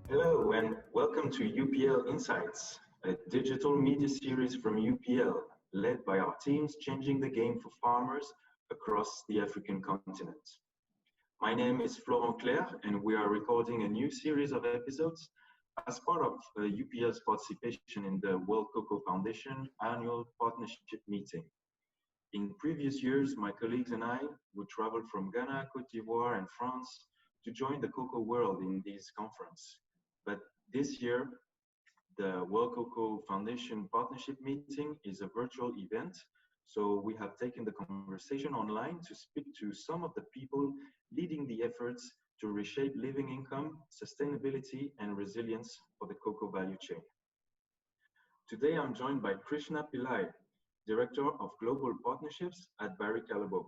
Hello and welcome to UPL Insights, a digital media series from UPL, led by our teams changing the game for farmers across the African continent. My name is Florent Clair, and we are recording a new series of episodes as part of UPL's participation in the World Cocoa Foundation annual partnership meeting. In previous years, my colleagues and I would travel from Ghana, Cote d'Ivoire, and France to join the cocoa world in this conference. But this year, the World Cocoa Foundation Partnership Meeting is a virtual event, so we have taken the conversation online to speak to some of the people leading the efforts to reshape living income, sustainability, and resilience for the cocoa value chain. Today, I'm joined by Krishna Pillai, Director of Global Partnerships at Barry Callebaut.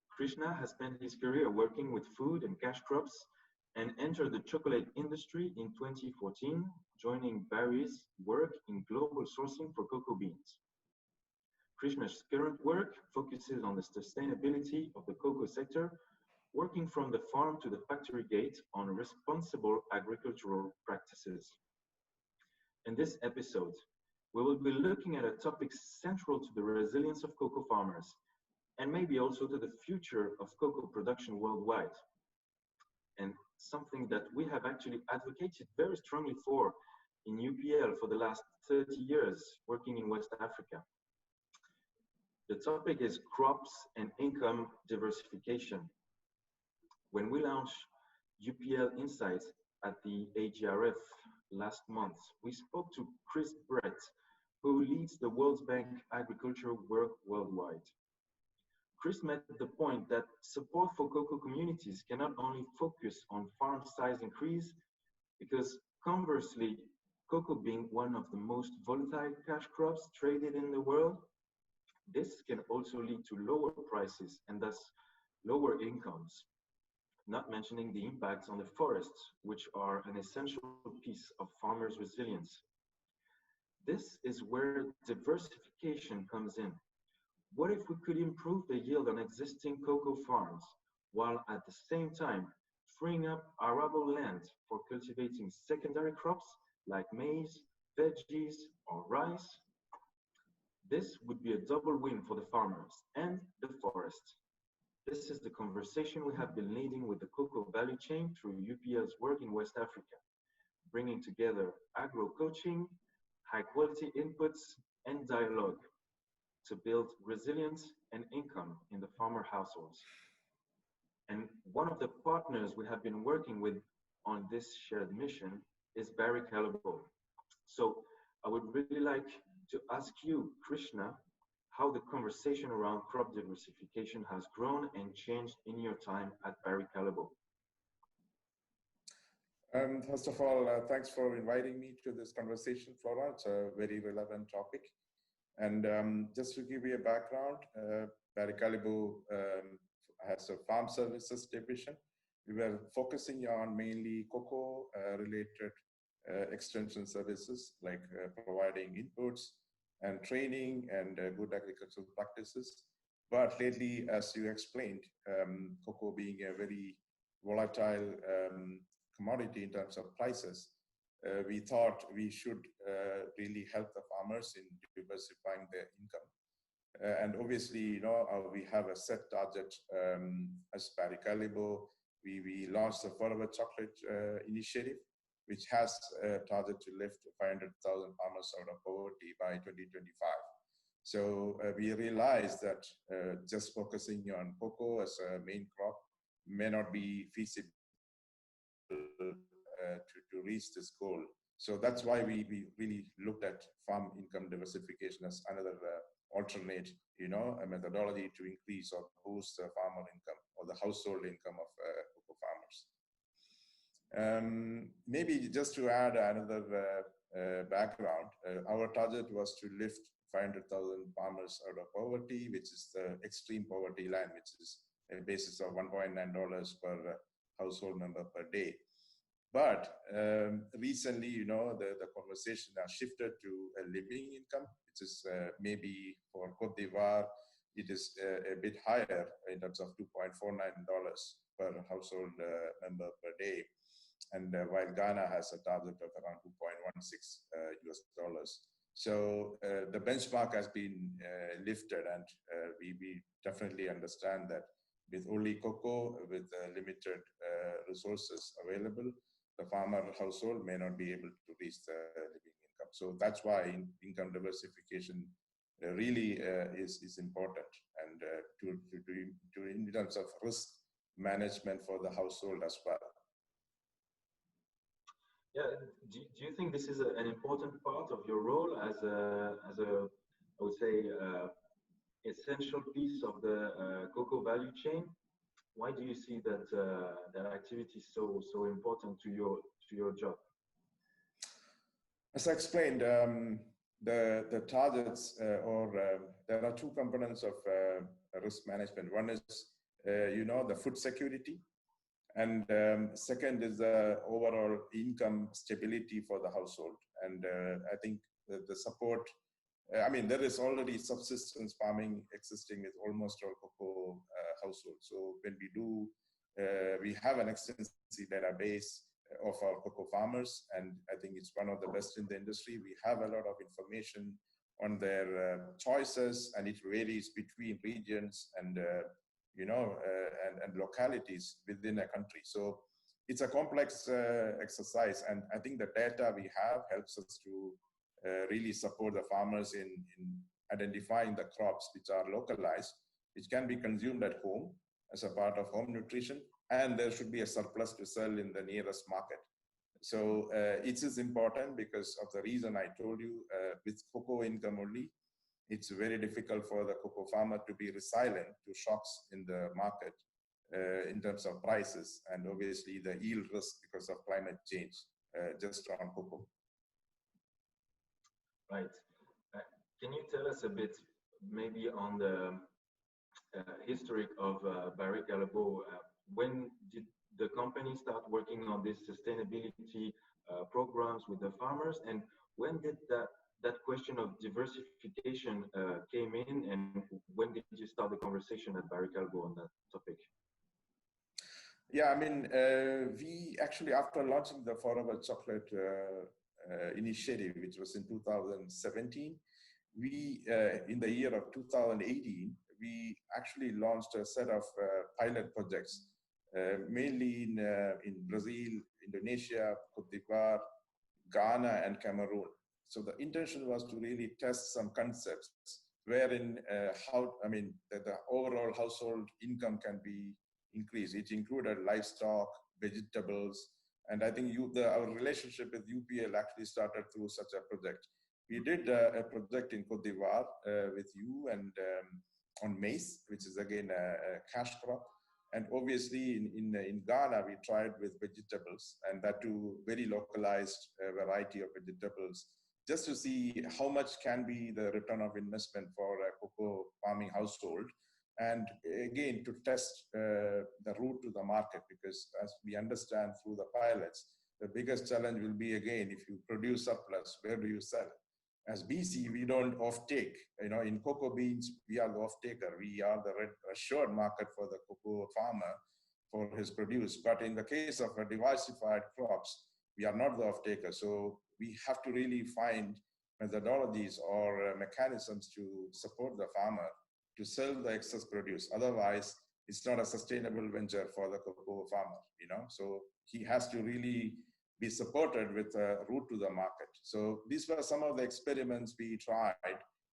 Krishna has spent his career working with food and cash crops and entered the chocolate industry in 2014, joining Barry's work in global sourcing for cocoa beans. Krishna's current work focuses on the sustainability of the cocoa sector, working from the farm to the factory gate on responsible agricultural practices. In this episode, we will be looking at a topic central to the resilience of cocoa farmers, and maybe also to the future of cocoa production worldwide, and something that we have actually advocated very strongly for in UPL for the last 30 years, working in West Africa. The topic is crops and income diversification. When we launched UPL Insights at the AGRF last month, we spoke to Chris Brett, who leads the World Bank agriculture work worldwide. Chris made the point that support for cocoa communities cannot only focus on farm size increase, because conversely, cocoa being one of the most volatile cash crops traded in the world, this can also lead to lower prices and thus lower incomes, not mentioning the impacts on the forests, which are an essential piece of farmers' resilience. This is where diversification comes in. What if we could improve the yield on existing cocoa farms, while at the same time freeing up arable land for cultivating secondary crops like maize, veggies, or rice? This would be a double win for the farmers and the forest. This is the conversation we have been leading with the cocoa value chain through UPL's work in West Africa, bringing together agro-coaching, high-quality inputs, and dialogue to build resilience and income in the farmer households. And one of the partners we have been working with on this shared mission is Barry Callebaut. So I would really like to ask you, Krishna, how the conversation around crop diversification has grown and changed in your time at Barry Callebaut. First of all, thanks for inviting me to this conversation, Flora. It's a very relevant topic. And just to give you a background, Barry Callebaut has a farm services division. We were focusing on mainly cocoa-related extension services, like providing inputs and training and good agricultural practices. But lately, as you explained, cocoa being a very volatile commodity in terms of prices, we thought we should really help the farmers in diversifying their income. And obviously, you know, we have a set target as Barry Callebaut. We launched the Forever Chocolate initiative, which has a target to lift 500,000 farmers out of poverty by 2025. So we realized that just focusing on cocoa as a main crop may not be feasible to reach this goal. So that's why we really looked at farm income diversification as another alternate, you know, a methodology to increase or boost the farmer income or the household income of cocoa farmers. Maybe just to add another background, our target was to lift 500,000 farmers out of poverty, which is the extreme poverty line, which is a basis of $1.9 per household member per day. But recently, you know, the conversation has shifted to a living income, which is maybe for Cote d'Ivoire, it is a bit higher in terms of $2.49 per household member per day. and while Ghana has a target of around 2.16 US dollars. So the benchmark has been lifted, and we definitely understand that with only cocoa, with limited resources available, the farmer household may not be able to reach the living income. So that's why income diversification really is important, and to in terms of risk management for the household as well. Yeah, do you think this is an important part of your role as a I would say, essential piece of the cocoa value chain? Why do you see that that activity so important to your job? As I explained, the targets there are two components of risk management. One is the food security, and second is the overall income stability for the household. And I think the support, I mean, there is already subsistence farming existing with almost all cocoa households. So when we do, we have an extensive database of our cocoa farmers, and I think it's one of the best in the industry. We have a lot of information on their choices, and it varies between regions and and localities within a country. So it's a complex exercise, and I think the data we have helps us to really support the farmers in identifying the crops which are localized, which can be consumed at home as a part of home nutrition, and there should be a surplus to sell in the nearest market. So it is important because of the reason I told you, with cocoa income only, it's very difficult for the cocoa farmer to be resilient to shocks in the market in terms of prices, and obviously the yield risk because of climate change just on cocoa. Right. Can you tell us a bit maybe on the history of Barry Callebaut? When did the company start working on these sustainability programs with the farmers, and when did that question of diversification came in, and when did you start the conversation at Barry Callebaut on that topic? Yeah, I mean, we actually, after launching the Forever Chocolate initiative, which was in 2017, we, in the year of 2018, we actually launched a set of pilot projects, mainly in Brazil, Indonesia, Cote d'Ivoire, Ghana, and Cameroon. So the intention was to really test some concepts wherein the overall household income can be increased. It included livestock, vegetables, and I think our relationship with UPL actually started through such a project. We did a project in Cote d'Ivoire with you and on maize, which is again a cash crop. And obviously in Ghana, we tried with vegetables, and that too very localized variety of vegetables, just to see how much can be the return of investment for a cocoa farming household. And again, to test the route to the market, because as we understand through the pilots, the biggest challenge will be, again, if you produce surplus, where do you sell? As BC, we don't offtake. In cocoa beans, we are the off-taker. We are the assured market for the cocoa farmer for his produce. But in the case of diversified crops, we are not the off-taker. So we have to really find methodologies or mechanisms to support the farmer to sell the excess produce. Otherwise, it's not a sustainable venture for the cocoa farmer, So he has to really be supported with a route to the market. So these were some of the experiments we tried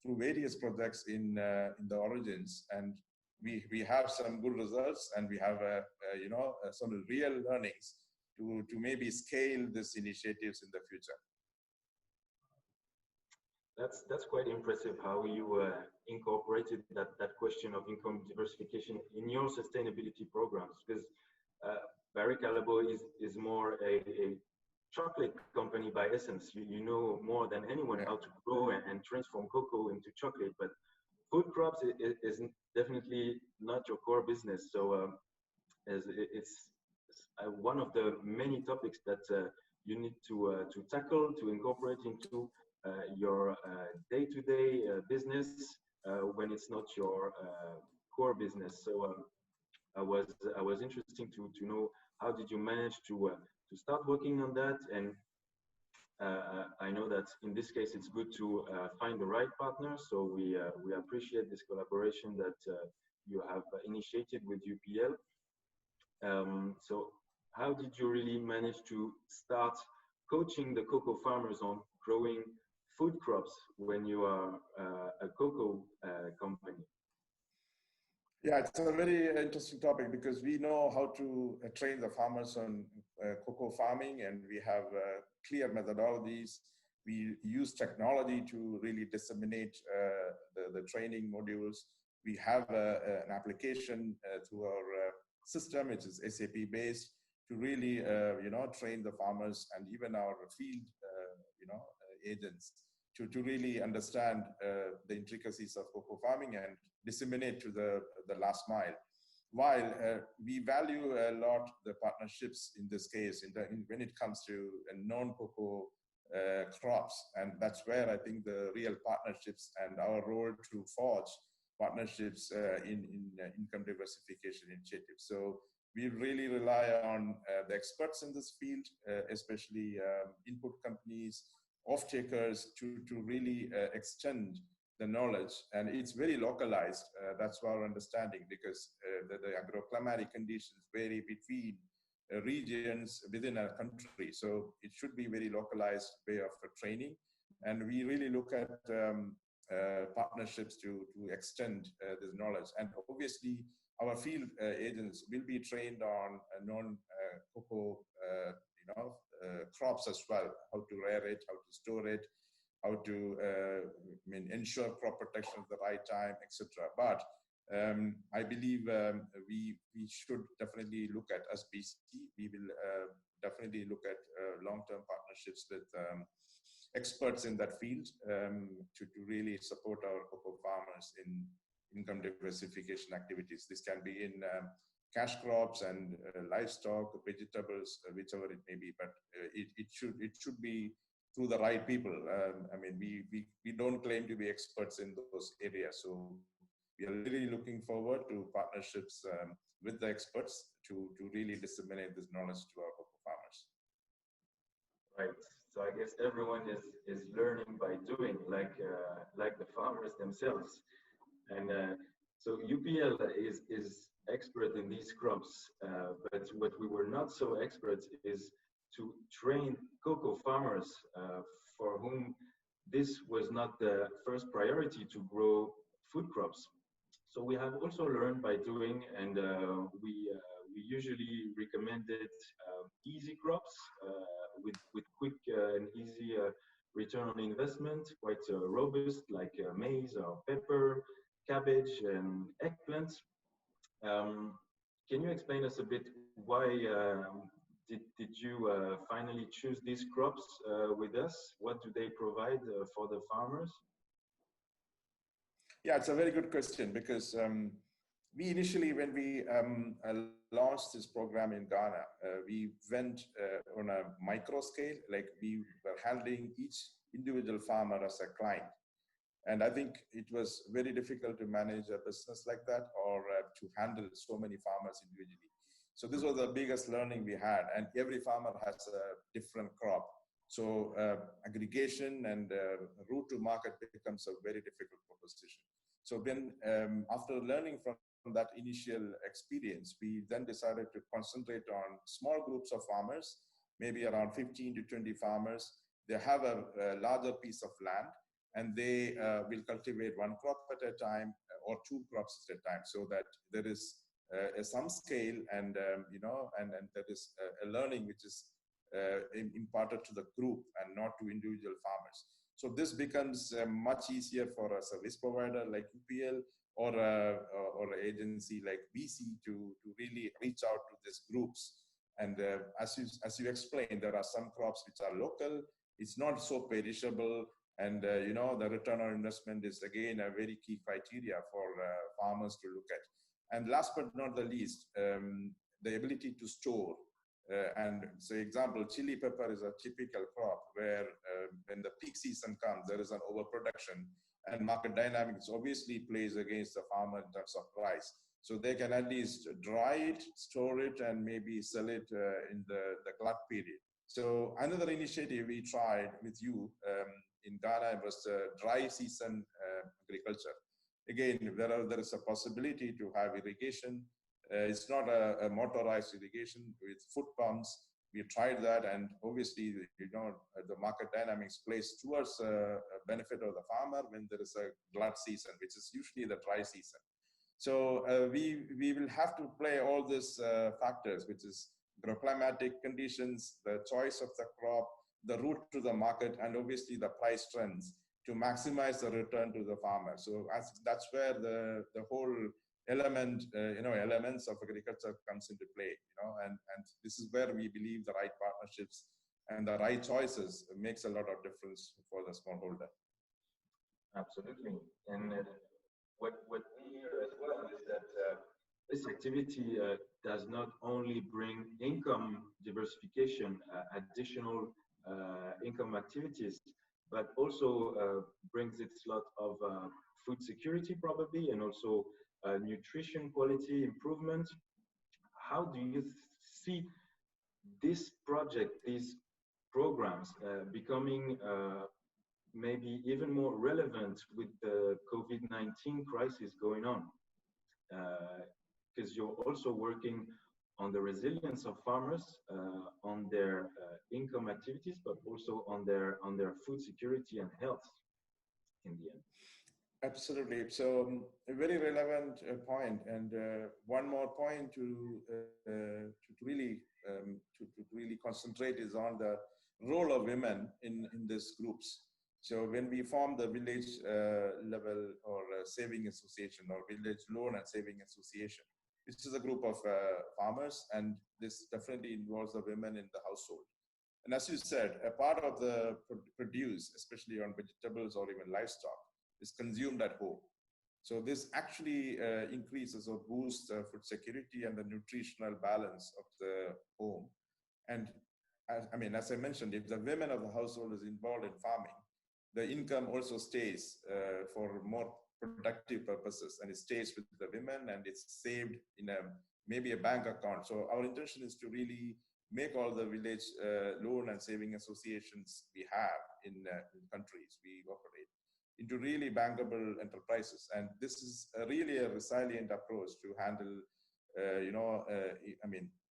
through various projects in the origins, and we have some good results, and we have some real learnings to maybe scale these initiatives in the future. That's quite impressive how you incorporated that question of income diversification in your sustainability programs, because Barry Callebaut is more a chocolate company by essence. You know more than anyone how to grow and transform cocoa into chocolate, but food crops is definitely not your core business. So it's one of the many topics that you need to tackle, to incorporate into your day-to-day business when it's not your core business. So I was interesting to know, how did you manage to start working on that. And I know that in this case it's good to find the right partner. So we appreciate this collaboration that you have initiated with UPL. So how did you really manage to start coaching the cocoa farmers on growing food crops when you are a cocoa company? Yeah, it's a very interesting topic because we know how to train the farmers on cocoa farming, and we have clear methodologies. We use technology to really disseminate the training modules. We have an application through our system, which is SAP based, to really train the farmers and even our field agents to really understand the intricacies of cocoa farming and disseminate to the last mile. While we value a lot the partnerships in this case, when it comes to non-cocoa crops, and that's where I think the real partnerships and our role to forge partnerships in income diversification initiatives. So we really rely on the experts in this field, especially input companies, off-takers, to really extend the knowledge. And it's very localized. That's our understanding, because the agroclimatic conditions vary between regions within a country. So it should be very localized way of training. And we really look at partnerships to extend this knowledge. And obviously, our field agents will be trained on non-cocoa crops as well, how to rear it, how to store it, how to ensure crop protection at the right time, etc. But I believe we should definitely look at, as BC, we will definitely look at long-term partnerships with experts in that field to really support our cocoa farmers in income diversification activities. This can be in cash crops and livestock, vegetables, whichever it may be, but it should be through the right people. I mean, we don't claim to be experts in those areas. So we are really looking forward to partnerships with the experts to really disseminate this knowledge to our cocoa farmers. Right. So I guess everyone is learning by doing, like the farmers themselves. And so UPL is expert in these crops, but what we were not so expert is to train cocoa farmers for whom this was not the first priority to grow food crops. So we have also learned by doing, and we usually recommended easy crops with quick and easy return on investment, quite robust, like maize or pepper, cabbage and eggplant. Can you explain us a bit why did you finally choose these crops with us? What do they provide for the farmers? Yeah, it's a very good question, because we initially, when we launched this program in Ghana, we went on a micro scale, like we were handling each individual farmer as a client. And I think it was very difficult to manage a business like that, or to handle so many farmers individually. So this was the biggest learning we had, and every farmer has a different crop. So aggregation and route to market becomes a very difficult proposition. So then after learning from that initial experience, we then decided to concentrate on small groups of farmers, maybe around 15 to 20 farmers. They have a larger piece of land, and they will cultivate one crop at a time or two crops at a time, so that there is some scale and and there is a learning which is imparted to the group and not to individual farmers. So this becomes much easier for a service provider like UPL or an agency like BC to really reach out to these groups. And as you explained, there are some crops which are local. It's not so perishable, and the return on investment is again a very key criteria for farmers to look at. And last but not the least, the ability to store. And so example, chili pepper is a typical crop where when the peak season comes, there is an overproduction, and market dynamics obviously plays against the farmer in terms of price. So they can at least dry it, store it, and maybe sell it in the glut period. So another initiative we tried with you in Ghana was dry season agriculture. Again, there is a possibility to have irrigation. It's not a motorized irrigation with foot pumps. We tried that, and obviously, the market dynamics plays towards a benefit of the farmer when there is a glut season, which is usually the dry season. So we will have to play all these factors, which is agroclimatic conditions, the choice of the crop, the route to the market, and obviously the price trends to maximize the return to the farmer. So that's where the whole elements of agriculture comes into play, and this is where we believe the right partnerships and the right choices makes a lot of difference for the smallholder. Absolutely. And what we hear as well is that this activity does not only bring income diversification, additional income activities, but also brings its lot of food security probably, and also nutrition quality improvement. How do you see this project, these programs becoming maybe even more relevant with the COVID-19 crisis going on? Because you're also working on the resilience of farmers, on their income activities, but also on their food security and health in the end. Absolutely. So a very relevant point, and one more point to really concentrate is on the role of women in these groups. So when we form the village level or saving association or village loan and saving association, this is a group of farmers, and this definitely involves the women in the household. And as you said, a part of the produce, especially on vegetables or even livestock, is consumed at home. So this actually increases or boosts food security and the nutritional balance of the home. And as I mentioned, if the women of the household is involved in farming, the income also stays for more productive purposes, and it stays with the women, and it's saved in maybe a bank account. So our intention is to really make all the village loan and saving associations we have in countries we operate into really bankable enterprises. And this is really a resilient approach to handle,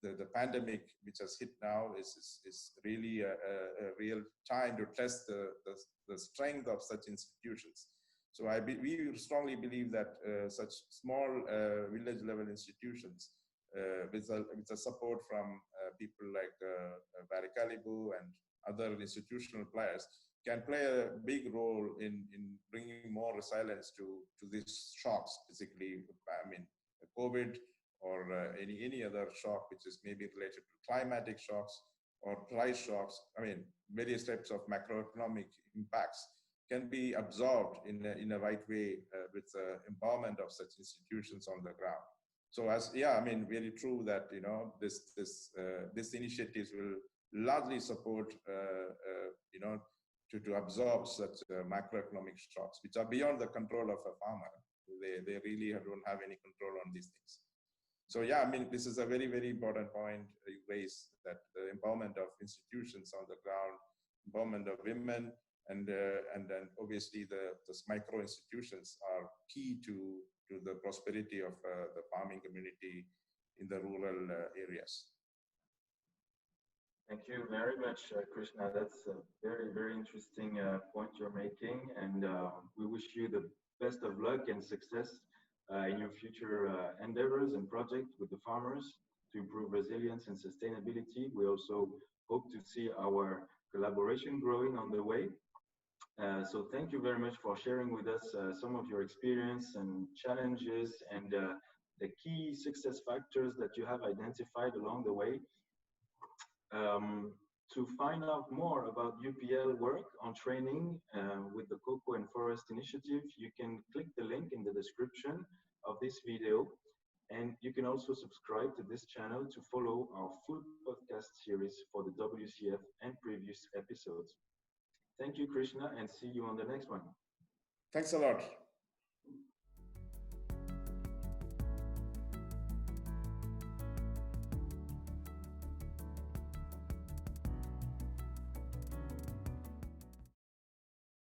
the pandemic which has hit now is really a real time to test the strength of such institutions. So we strongly believe that such small village level institutions with the support from people like Barry Callebaut and other institutional players can play a big role in bringing more resilience to these shocks, basically, COVID or any other shock which is maybe related to climatic shocks or price shocks. Various types of macroeconomic impacts can be absorbed in a right way with the empowerment of such institutions on the ground. So very true that this initiatives will largely support to absorb such macroeconomic shocks, which are beyond the control of a farmer. They really don't have any control on these things. So this is a very, very important point you raised, that the empowerment of institutions on the ground, empowerment of women, and then obviously the micro institutions are key to the prosperity of the farming community in the rural areas. Thank you very much, Krishna. That's a very, very interesting point you're making, and we wish you the best of luck and success in your future endeavors and projects with the farmers to improve resilience and sustainability. We also hope to see our collaboration growing on the way. So thank you very much for sharing with us some of your experience and challenges and the key success factors that you have identified along the way. To find out more about UPL work on training with the Cocoa and Forest Initiative, you can click the link in the description of this video. And you can also subscribe to this channel to follow our full podcast series for the WCF and previous episodes. Thank you, Krishna, and see you on the next one. Thanks a lot.